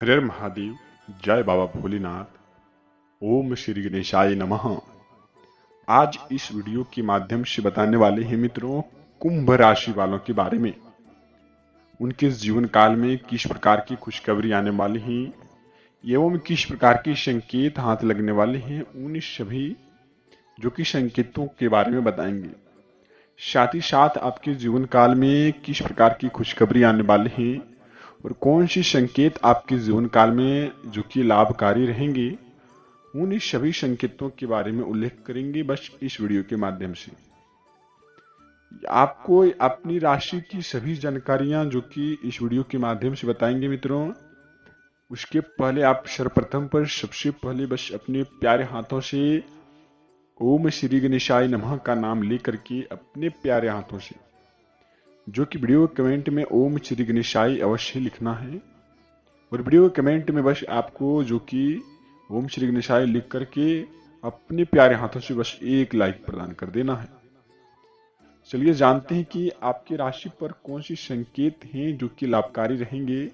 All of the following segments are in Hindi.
हर हर महादेव। जय बाबा भोलेनाथ। ओम श्री गणेशाय नमः। आज इस वीडियो के माध्यम से बताने वाले हैं मित्रों, कुंभ राशि वालों के बारे में। उनके जीवन काल में किस प्रकार की खुशखबरी आने वाली हैं एवं किस प्रकार के संकेत हाथ लगने वाले हैं, उन सभी जो कि संकेतों के बारे में बताएंगे। साथ ही साथ आपके जीवन काल में किस प्रकार की खुशखबरी आने वाली हैं और कौन सी संकेत आपके जीवन काल में जो कि लाभकारी रहेंगे, उन सभी संकेतों के बारे में उल्लेख करेंगे बस इस वीडियो के माध्यम से। आपको अपनी राशि की सभी जानकारियां जो कि इस वीडियो के माध्यम से बताएंगे मित्रों। उसके पहले आप सर्वप्रथम पर सबसे पहले बस अपने प्यारे हाथों से ओम श्री गणेशाय नमः का नाम लेकर के अपने प्यारे हाथों से जो कि वीडियो कमेंट में ओम श्री गणेशाय अवश्य लिखना है। और वीडियो कमेंट में बस आपको जो कि ओम श्री गणेशाय लिख करके अपने प्यारे हाथों से बस एक लाइक प्रदान कर देना है। चलिए जानते हैं कि आपकी राशि पर कौन सी संकेत हैं जो कि लाभकारी रहेंगे।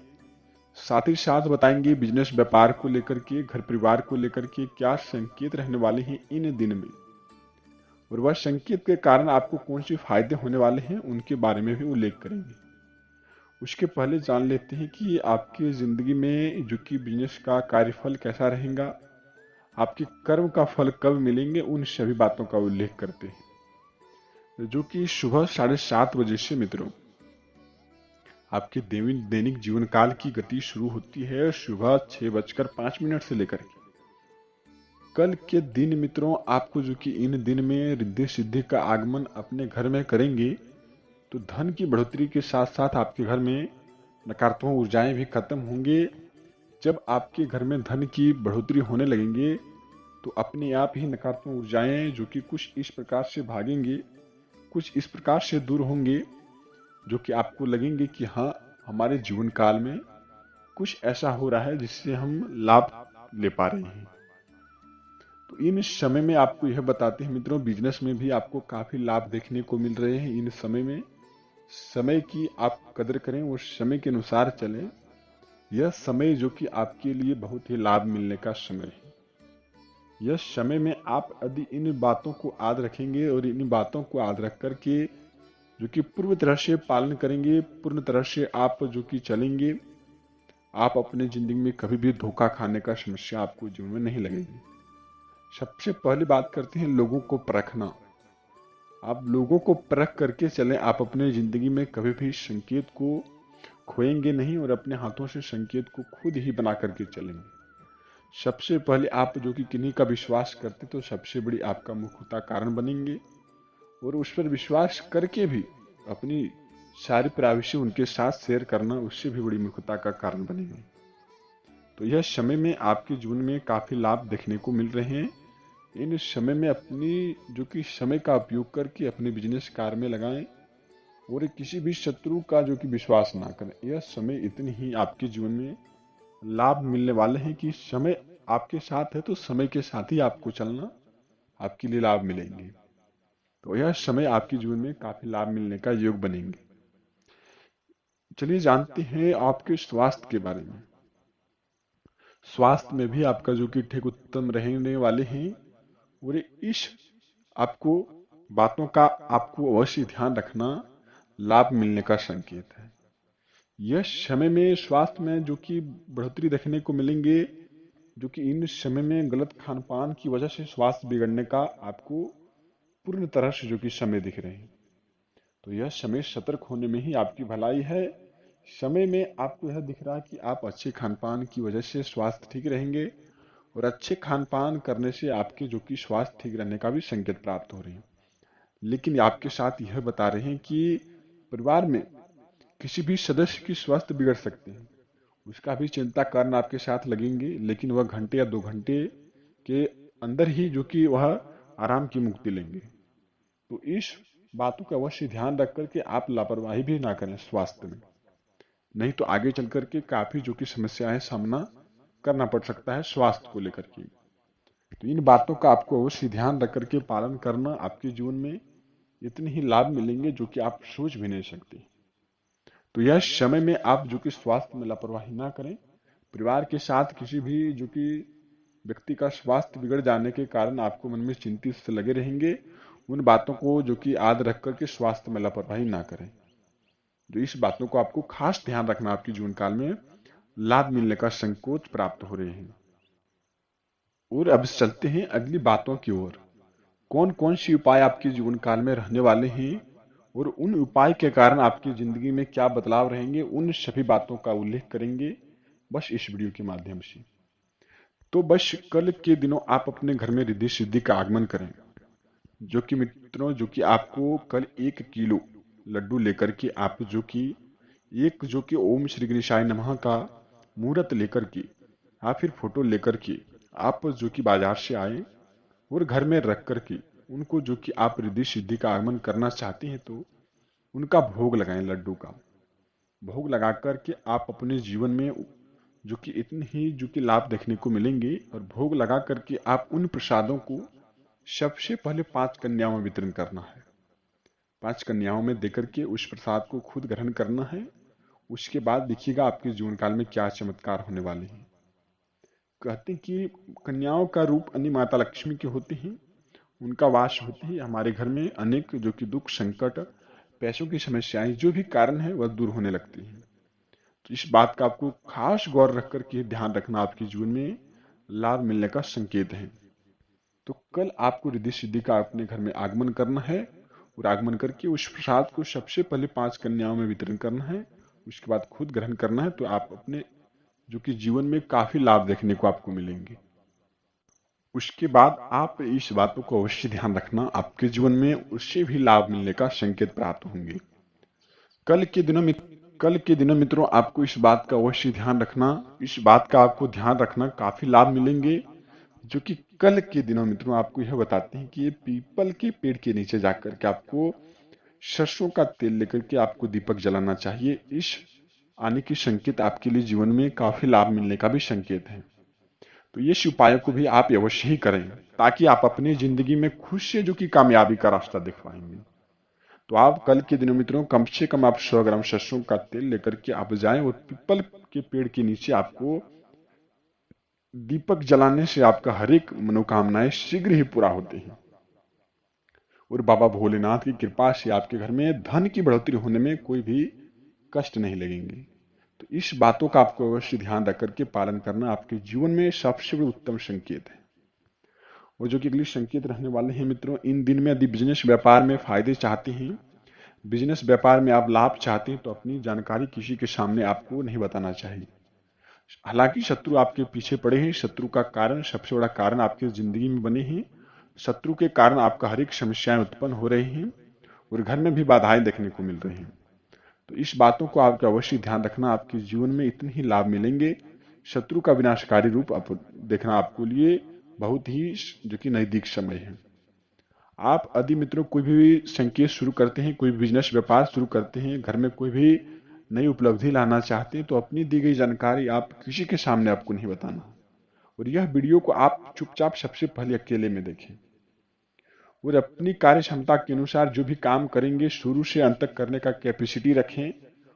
साथ ही साथ बताएंगे बिजनेस व्यापार को लेकर के, घर परिवार को लेकर के क्या संकेत रहने वाले हैं इन दिन में, और वह संकेत के कारण आपको कौन से फायदे होने वाले हैं उनके बारे में भी उल्लेख करेंगे। उसके पहले जान लेते हैं कि आपकी जिंदगी में जो कि बिजनेस का कार्यफल कैसा रहेगा, आपके कर्म का फल कब मिलेंगे, उन सभी बातों का उल्लेख करते हैं। जो कि सुबह 7:30 बजे से मित्रों आपके दैनिक जीवन काल की गति शुरू होती है सुबह 6:05 से लेकर के कल के दिन मित्रों। आपको जो कि इन दिन में रिद्धि सिद्धि का आगमन अपने घर में करेंगे तो धन की बढ़ोतरी के साथ साथ आपके घर में नकारात्मक ऊर्जाएं भी खत्म होंगे। जब आपके घर में धन की बढ़ोतरी होने लगेंगे तो अपने आप ही नकारात्मक ऊर्जाएं जो कि कुछ इस प्रकार से भागेंगे, कुछ इस प्रकार से दूर होंगे जो कि आपको लगेंगे कि हाँ, हमारे जीवन काल में कुछ ऐसा हो रहा है जिससे हम लाभ ले पा रहे हैं। तो इन समय में आपको यह बताते हैं मित्रों, बिजनेस में भी आपको काफी लाभ देखने को मिल रहे हैं इन समय में। समय की आप कदर करें और समय के अनुसार चलें। यह समय जो कि आपके लिए बहुत ही लाभ मिलने का समय है। यह समय में आप यदि इन बातों को याद रखेंगे और इन बातों को याद रख करके जो कि पूर्ण तरह से पालन करेंगे, पूर्ण तरह से आप जो कि चलेंगे, आप अपने जिंदगी में कभी भी धोखा खाने का समस्या आपको जीवन में नहीं लगेगी। सबसे पहली बात करते हैं लोगों को परखना। आप लोगों को परख करके चलें, आप अपने जिंदगी में कभी भी संकेत को खोएंगे नहीं और अपने हाथों से संकेत को खुद ही बना करके चलेंगे। सबसे पहले आप जो कि किन्हीं का विश्वास करते तो सबसे बड़ी आपका मुख्यता कारण बनेंगे, और उस पर विश्वास करके भी अपनी सारी प्राइवेसी उनके साथ शेयर करना उससे भी बड़ी मुख्यता का कारण बनेंगे। तो यह समय में आपके जीवन में काफी लाभ देखने को मिल रहे हैं। इन समय में अपनी जो कि समय का उपयोग करके अपने बिजनेस कार्य में लगाएं और किसी भी शत्रु का जो कि विश्वास ना करें। यह समय इतनी ही आपके जीवन में लाभ मिलने वाले हैं कि समय आपके साथ है तो समय के साथ ही आपको चलना, आपके लिए लाभ मिलेंगे। तो यह समय आपके जीवन में काफी लाभ मिलने का योग बनेंगे। चलिए जानते हैं आपके स्वास्थ्य के बारे में। स्वास्थ्य में भी आपका जो कि ठीक उत्तम रहने वाले हैं, और इस आपको बातों का आपको अवश्य ध्यान रखना लाभ मिलने का संकेत है। यह समय में स्वास्थ्य में जो कि बढ़ोतरी देखने को मिलेंगे, जो कि इन समय में गलत खान पान की वजह से स्वास्थ्य बिगड़ने का आपको पूर्ण तरह से जो कि समय दिख रहे हैं। तो यह समय सतर्क होने में ही आपकी भलाई है। समय में आपको यह दिख रहा है कि आप अच्छे खान पान की वजह से स्वास्थ्य ठीक रहेंगे, और अच्छे खान पान करने से आपके जो कि स्वास्थ्य ठीक रहने का भी संकेत प्राप्त हो रहे हैं। लेकिन आपके साथ यह बता रहे हैं कि परिवार में किसी भी सदस्य की स्वास्थ्य बिगड़ सकते हैं, उसका भी चिंता करना आपके साथ लगेंगे, लेकिन वह घंटे या 2 घंटे के अंदर ही जो कि वह आराम की मुक्ति लेंगे। तो इस बातों का अवश्य ध्यान रख करके आप लापरवाही भी ना करें स्वास्थ्य में, नहीं तो आगे चल करके काफी जो कि समस्याएं सामना करना पड़ सकता है स्वास्थ्य को लेकर के। तो इन बातों का आपको अवश्य ध्यान रख करके पालन करना, आपके जीवन में इतने ही लाभ मिलेंगे जो कि आप सोच भी नहीं सकते। तो यह समय में आप जो कि स्वास्थ्य में लापरवाही ना करें, परिवार के साथ किसी भी जो कि व्यक्ति का स्वास्थ्य बिगड़ जाने के कारण आपको मन में चिंतित से लगे रहेंगे, उन बातों को जो कि याद रख करके स्वास्थ्य में लापरवाही ना करें। जो इस बातों को आपको खास ध्यान रखना, आपके जीवन काल में लाभ मिलने का संकोच प्राप्त हो रहे हैं। और अब चलते हैं अगली बातों की ओर। कौन कौन सी उपाय आपके जीवन काल में रहने वाले हैं और उन उपाय के कारण आपकी जिंदगी में क्या बदलाव रहेंगे, उन सभी बातों का उल्लेख करेंगे बस इस वीडियो के माध्यम से। तो बस कल के दिनों आप अपने घर में रिद्धि सिद्धि का आगमन करें। जो कि मित्रों, जो कि आपको कल 1 किलो लड्डू लेकर के आप जो कि ओम श्री गणेशाय नमः का मूर्त लेकर के या फिर फोटो लेकर के आप जो कि बाजार से आए और घर में रख करके उनको जो कि आप रिद्धि सिद्धि का आगमन करना चाहते हैं तो उनका भोग लगाएं। लड्डू का भोग लगा करके आप अपने जीवन में जो कि इतने ही जो कि लाभ देखने को मिलेंगे। और भोग लगा करके आप उन प्रसादों को सबसे पहले 5 कन्याओं में वितरण करना है। 5 कन्याओं में देकर के उस प्रसाद को खुद ग्रहण करना है। उसके बाद देखिएगा आपके जीवन काल में क्या चमत्कार होने वाले हैं। कहते हैं कि कन्याओं का रूप अन्य माता लक्ष्मी के होते हैं। उनका वास होते ही हमारे घर में अनेक जो कि दुख संकट, पैसों की समस्याएं, जो भी कारण है वह दूर होने लगती हैं। तो इस बात का आपको खास गौर रख करके ध्यान रखना आपके जीवन में लाभ मिलने का संकेत है। तो कल आपको रिद्धि सिद्धि का अपने घर में आगमन करना है और आगमन करके उस प्रसाद को सबसे पहले 5 कन्याओं में वितरण करना है। उसके बाद खुद ग्रहण करना है। तो आप अपने जो कि जीवन में काफी लाभ देखने को आपको मिलेंगे। उसके बाद आप इस बातों को अवश्य ध्यान रखना, आपके जीवन में उससे भी लाभ मिलने का संकेत प्राप्त होंगे। कल के दिनों मित्रों आपको इस बात का अवश्य ध्यान रखना, इस बात का आपको ध्यान रखना, काफी लाभ मिलेंगे। जो कि कल के दिनों मित्रों आपको यह बताते हैं कि ये पीपल के पेड़ के नीचे जाकर के आपको सरसों का तेल लेकर के आपको दीपक जलाना चाहिए। इस आने की संकेत आपके लिए जीवन में काफी लाभ मिलने का भी संकेत है। तो ये उपायों को भी आप अवश्य ही करें ताकि आप अपनी जिंदगी में खुद से जो कि कामयाबी का रास्ता देख पाएंगे। तो आप कल के दिनों मित्रों कम से कम आप 100 ग्राम सरसों का तेल लेकर के आप जाएं और पीपल के पेड़ के नीचे आपको दीपक जलाने से आपका हर एक मनोकामनाएं शीघ्र ही पूरा होते हैं और बाबा भोलेनाथ की कृपा से आपके घर में धन की बढ़ोतरी होने में कोई भी कष्ट नहीं लगेंगे। तो इस बातों का आपको अवश्य ध्यान रख करके पालन करना आपके जीवन में सबसे उत्तम संकेत है। और जो कि अगले संकेत रहने वाले हैं मित्रों, इन दिन में यदि बिजनेस व्यापार में फायदे चाहते हैं, बिजनेस व्यापार में आप लाभ चाहते हैं, तो अपनी जानकारी किसी के सामने आपको नहीं बताना चाहिए। हालांकि शत्रु आपके पीछे पड़े हैं, शत्रु का कारण, सबसे बड़ा कारण आपकी जिंदगी में बने हैं। शत्रु के कारण आपका हर एक समस्याएं उत्पन्न हो रही हैं और घर में भी बाधाएं देखने को मिल रही हैं। तो इस बातों को आपको अवश्य ध्यान रखना, आपके जीवन में इतने ही लाभ मिलेंगे। शत्रु का विनाशकारी रूप देखना आपको लिए बहुत ही जो कि नजदीक समय है। आप यदि मित्रों कोई भी संकेत शुरू करते हैं, कोई बिजनेस व्यापार शुरू करते हैं, घर में कोई भी नई उपलब्धि लाना चाहते हैं, तो अपनी दी गई जानकारी आप किसी के सामने आपको नहीं बताना। और यह वीडियो को आप चुपचाप सबसे पहले अकेले में देखें और अपनी कार्य क्षमता के अनुसार जो भी काम करेंगे शुरू से अंत तक करने का कैपेसिटी रखें।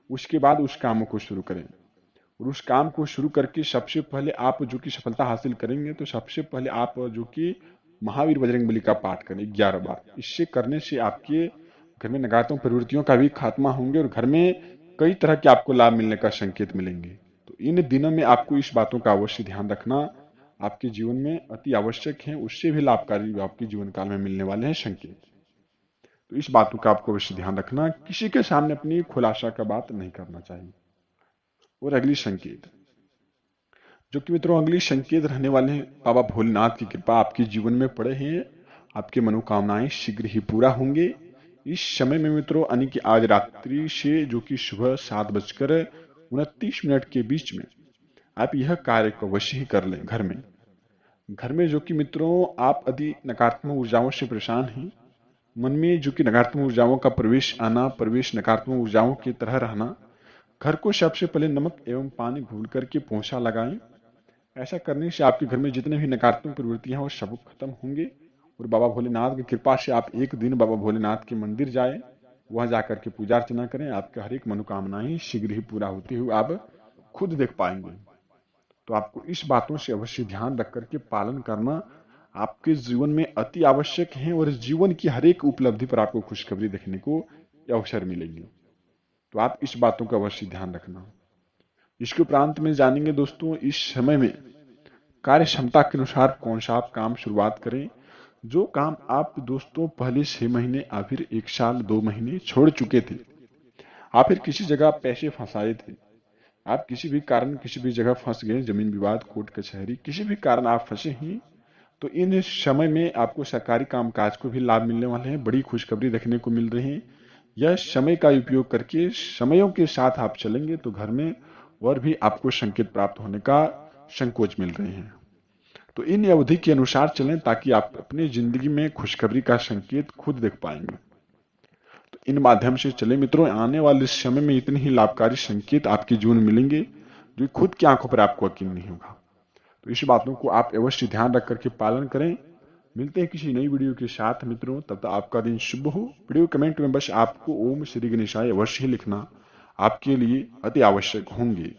उसके बाद उस कामों को शुरू करें और उस काम को शुरू करके सबसे पहले आप जो कि सफलता हासिल करेंगे तो सबसे पहले आप जो कि महावीर बजरंगबली का पाठ करें 11 बार। इससे करने से आपके घर में नकारात्मक प्रवृत्तियों का भी खात्मा होंगे और घर में कई तरह के आपको लाभ मिलने का संकेत मिलेंगे। तो इन दिनों में आपको इस बातों का अवश्य ध्यान रखना, आपके जीवन में अति आवश्यक है, उससे भी लाभकारी आपके जीवन काल में मिलने वाले हैं संकेत। तो इस बातों का आपको अवश्य ध्यान रखना, किसी के सामने अपनी खुलासा का बात नहीं करना चाहिए। और अगली संकेत, जो कि मित्रों अगली संकेत रहने वाले हैं, बाबा भोलेनाथ की कृपा आपके जीवन में पड़े हैं, आपकी मनोकामनाएं शीघ्र ही पूरा होंगे। इस समय में मित्रों यानी कि आज रात्रि से जो कि सुबह 7:29 के बीच में आप यह कार्य को अवश्य ही कर लें। घर में जो कि मित्रों आप यदि नकारात्मक ऊर्जाओं से परेशान हैं, मन में जो कि नकारात्मक ऊर्जाओं का प्रवेश आना, प्रवेश नकारात्मक ऊर्जाओं की तरह रहना, घर को सबसे पहले नमक एवं पानी घोल करके पोंछा लगाएं। ऐसा करने से आपके घर में जितने भी नकारात्मक प्रवृत्तियां हैं वो सब खत्म होंगे। और बाबा भोलेनाथ की कृपा से आप एक दिन बाबा भोलेनाथ के मंदिर जाएं, वहां जाकर के पूजा अर्चना करें, आपके हर एक मनोकामनाएं शीघ्र ही पूरा होती हुई आप खुद देख पाएंगे। तो आपको इस बातों से अवश्य ध्यान रख करके पालन करना आपके जीवन में अति आवश्यक है और जीवन की हर एक उपलब्धि पर आपको खुशखबरी देखने को अवसर मिलेंगे। तो आप इस बातों का अवश्य ध्यान रखना। इसके उपरांत में जानेंगे दोस्तों, इस समय में कार्य क्षमता के अनुसार कौन सा आप काम शुरुआत करें। जो काम आप दोस्तों पहले 6 महीने या फिर 1 साल 2 महीने छोड़ चुके थे, आप फिर किसी जगह पैसे फंसाए थे, आप किसी भी कारण किसी भी जगह फंस गए, जमीन विवाद कोर्ट कचहरी किसी भी कारण आप फंसे हैं, तो इन समय में आपको सरकारी कामकाज को भी लाभ मिलने वाले हैं, बड़ी खुशखबरी देखने को मिल रही है। यह समय का उपयोग करके समयों के साथ आप चलेंगे तो घर में और भी आपको संकेत प्राप्त होने का संकोच मिल रहे हैं। तो इन अवधि के अनुसार चलें ताकि आप अपनी जिंदगी में खुशखबरी का संकेत खुद देख पाएंगे। तो इन माध्यम से चले मित्रों, आने वाले समय में इतने ही लाभकारी संकेत आपके जीवन में मिलेंगे जो खुद की आंखों पर आपको यकीन नहीं होगा। तो इस बातों को आप अवश्य ध्यान रख करके पालन करें। मिलते हैं किसी नई वीडियो के साथ मित्रों, तब तक आपका दिन शुभ हो। वीडियो कमेंट में बस आपको ओम श्री गणेशाय अवश्य लिखना आपके लिए अति आवश्यक होंगे।